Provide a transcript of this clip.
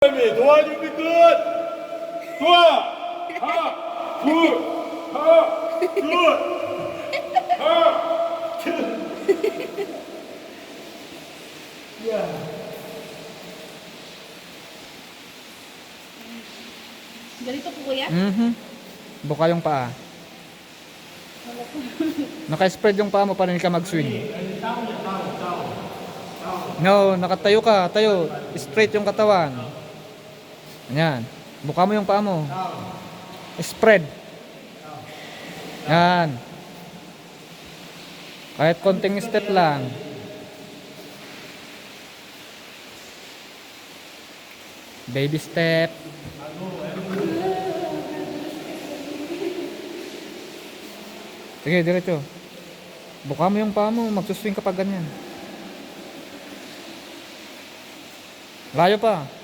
도와주기 끝! 좋아! 하나, 둘, 하나, 둘, 하나, 둘. Ganito po kuya? Buka yung paa. Naka-spread yung paa mo para hindi ka mag-swing. No, nakatayo ka. Tayo. Straight yung katawan. Ayan. Buka mo yung paa mo. Spread. Yan. Kahit konting step lang. Baby step. Sige, diretso. Buka mo yung paa mo. Magsuswing ka pa ganyan. Layo pa.